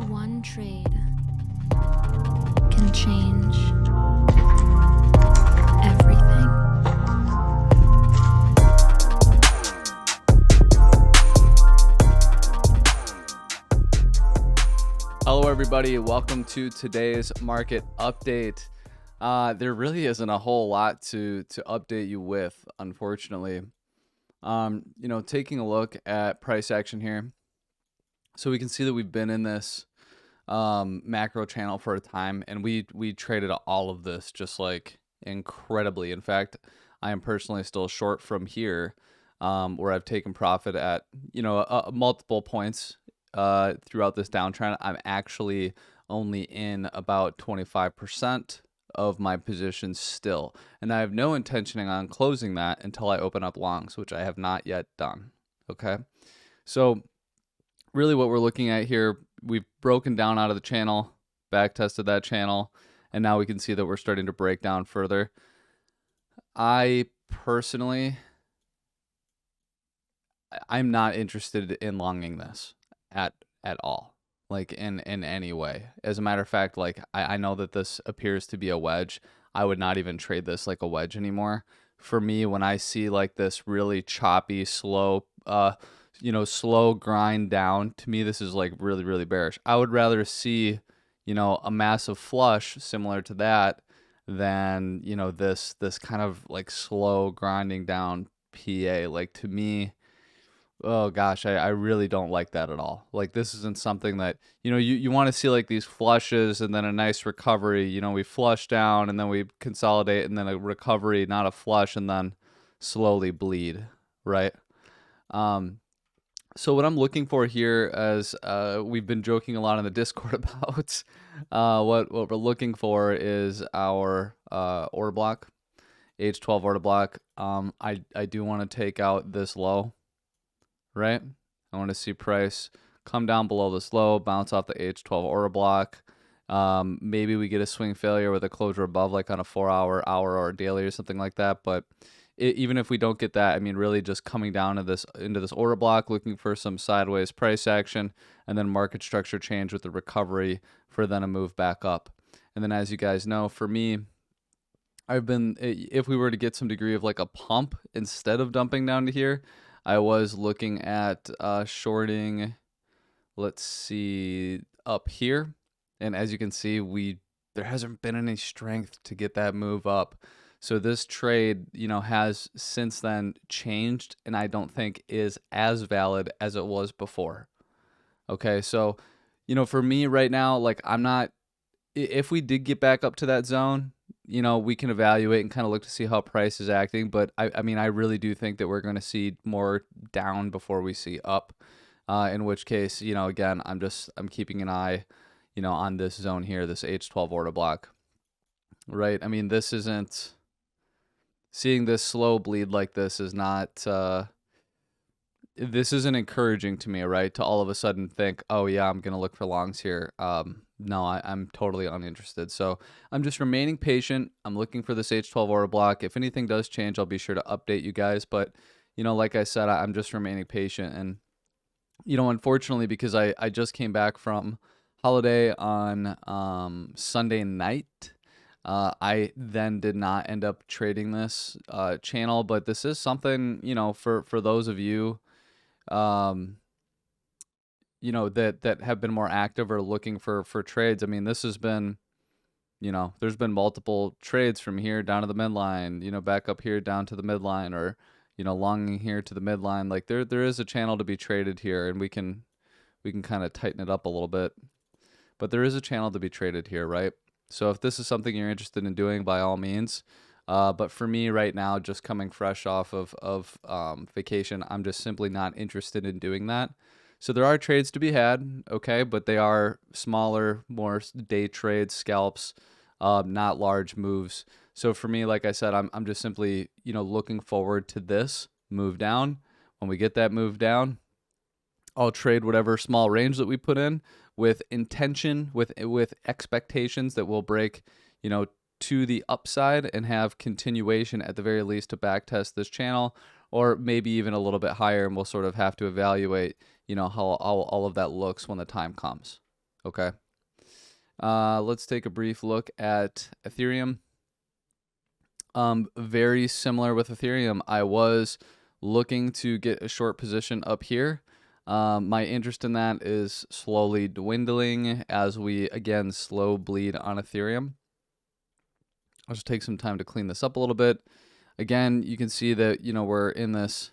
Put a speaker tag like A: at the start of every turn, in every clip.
A: One trade can change everything.
B: Hello everybody, welcome to today's market update. There really isn't a whole lot to update you with, unfortunately. Taking a look at price action here. So we can see that we've been in this macro channel for a time, and we traded all of this just like incredibly. In fact, I am personally still short from here, where I've taken profit at multiple points throughout this downtrend. I'm actually only in about 25% of my positions still, and I have no intention on closing that until I open up longs, which I have not yet done. Okay, so really what we're looking at here, we've broken down out of the channel, back tested that channel, and now we can see that we're starting to break down further. I personally, I'm not interested in longing this at all, like in any way. As a matter of fact, like I know that this appears to be a wedge. I would not even trade this like a wedge anymore. For me, when I see like this really choppy, slow slow grind down, to me this is like really, really bearish. I would rather see a massive flush similar to that than this kind of like slow grinding down PA. Like, to me, oh gosh, I really don't like that at all. Like, this isn't something that you want to see, like these flushes and then a nice recovery. We flush down and then we consolidate and then a recovery, not a flush and then slowly bleed, right? So what I'm looking for here, as we've been joking a lot in the Discord about, what we're looking for is our order block, H12 order block. I do want to take out this low, right? I want to see price come down below this low, bounce off the H12 order block. Maybe we get a swing failure with a closure above, like on a 4-hour, hour, or daily or something like that. But even if we don't get that, I mean, really just coming down to into this order block, looking for some sideways price action, and then market structure change with the recovery for then a move back up. And then, as you guys know, for me, if we were to get some degree of like a pump instead of dumping down to here, I was looking at shorting, let's see, up here. And as you can see, there hasn't been any strength to get that move up. So this trade, has since then changed, and I don't think is as valid as it was before. Okay, so, for me right now, like if we did get back up to that zone, we can evaluate and kind of look to see how price is acting. But I mean, I really do think that we're going to see more down before we see up, in which case, again, I'm keeping an eye, on this zone here, this H12 order block, right? I mean, this isn't... Seeing this slow bleed like this is not, this isn't encouraging to me, right? To all of a sudden think, oh yeah, I'm going to look for longs here. No, I'm totally uninterested. So I'm just remaining patient. I'm looking for this H12 order block. If anything does change, I'll be sure to update you guys. But, like I said, I'm just remaining patient. And, unfortunately, because I just came back from holiday on Sunday night, I then did not end up trading this channel, but this is something, for those of you, that have been more active or looking for trades. I mean, this has been, there's been multiple trades from here down to the midline, back up here down to the midline, or, longing here to the midline. Like there is a channel to be traded here, and we can kind of tighten it up a little bit, but there is a channel to be traded here, right? So if this is something you're interested in doing, by all means. But for me right now, just coming fresh off of vacation, I'm just simply not interested in doing that. So there are trades to be had, okay, but they are smaller, more day trades, scalps, not large moves. So for me, like I said, I'm just simply looking forward to this move down. When we get that move down, I'll trade whatever small range that we put in, with intention, with expectations that we'll break, to the upside and have continuation at the very least to backtest this channel, or maybe even a little bit higher, and we'll sort of have to evaluate, how all of that looks when the time comes. Okay. Let's take a brief look at Ethereum. Very similar with Ethereum. I was looking to get a short position up here. My interest in that is slowly dwindling as we, again, slow bleed on Ethereum. I'll just take some time to clean this up a little bit. Again, you can see that, we're in this,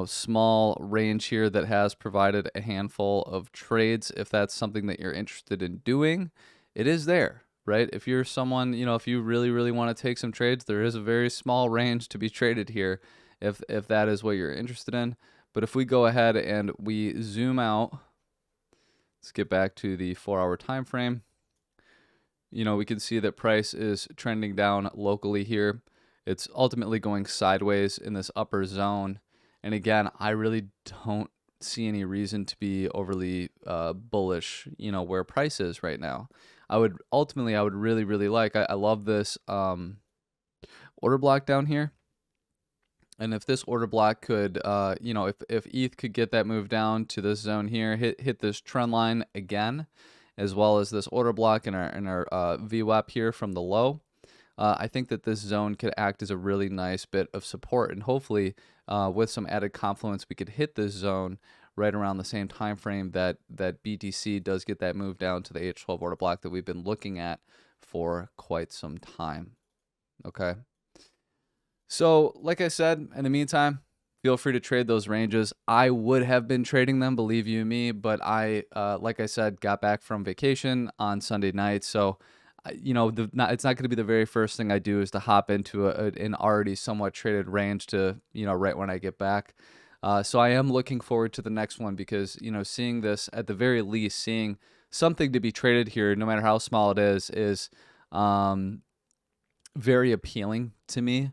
B: small range here that has provided a handful of trades. If that's something that you're interested in doing, it is there, right? If you're someone, if you really, really want to take some trades, there is a very small range to be traded here if that is what you're interested in. But if we go ahead and we zoom out, let's get back to the 4-hour time frame. We can see that price is trending down locally here. It's ultimately going sideways in this upper zone. And again, I really don't see any reason to be overly bullish, where price is right now. I would really, really like, I love this order block down here. And if this order block could, if ETH could get that move down to this zone here, hit this trend line again, as well as this order block in our VWAP here from the low, I think that this zone could act as a really nice bit of support. And hopefully, with some added confluence, we could hit this zone right around the same time frame that BTC does get that move down to the H12 order block that we've been looking at for quite some time. Okay. So, like I said, in the meantime, feel free to trade those ranges. I would have been trading them, believe you me, but I, like I said, got back from vacation on Sunday night. So, it's not going to be the very first thing I do is to hop into an already somewhat traded range to, right when I get back. So I am looking forward to the next one because, seeing this, at the very least, seeing something to be traded here, no matter how small it is very appealing to me.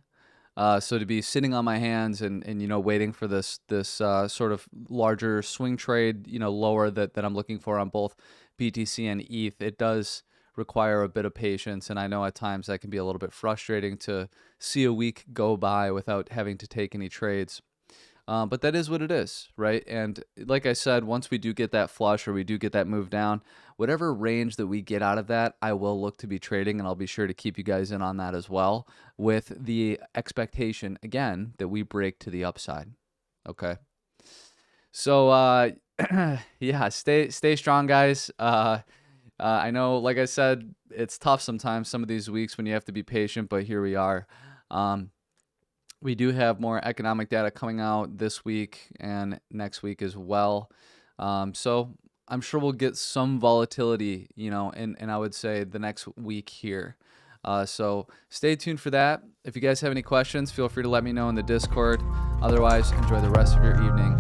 B: So to be sitting on my hands and waiting for this sort of larger swing trade, lower that I'm looking for on both BTC and ETH, it does require a bit of patience. And I know at times that can be a little bit frustrating to see a week go by without having to take any trades. But that is what it is, right? And like I said, once we do get that flush or we do get that move down, whatever range that we get out of that, I will look to be trading, and I'll be sure to keep you guys in on that as well, with the expectation, again, that we break to the upside. Okay. So, yeah, stay strong, guys. I know, like I said, it's tough sometimes, some of these weeks when you have to be patient, but here we are. We do have more economic data coming out this week and next week as well. So I'm sure we'll get some volatility, and I would say the next week here. So stay tuned for that. If you guys have any questions, feel free to let me know in the Discord. Otherwise, enjoy the rest of your evening.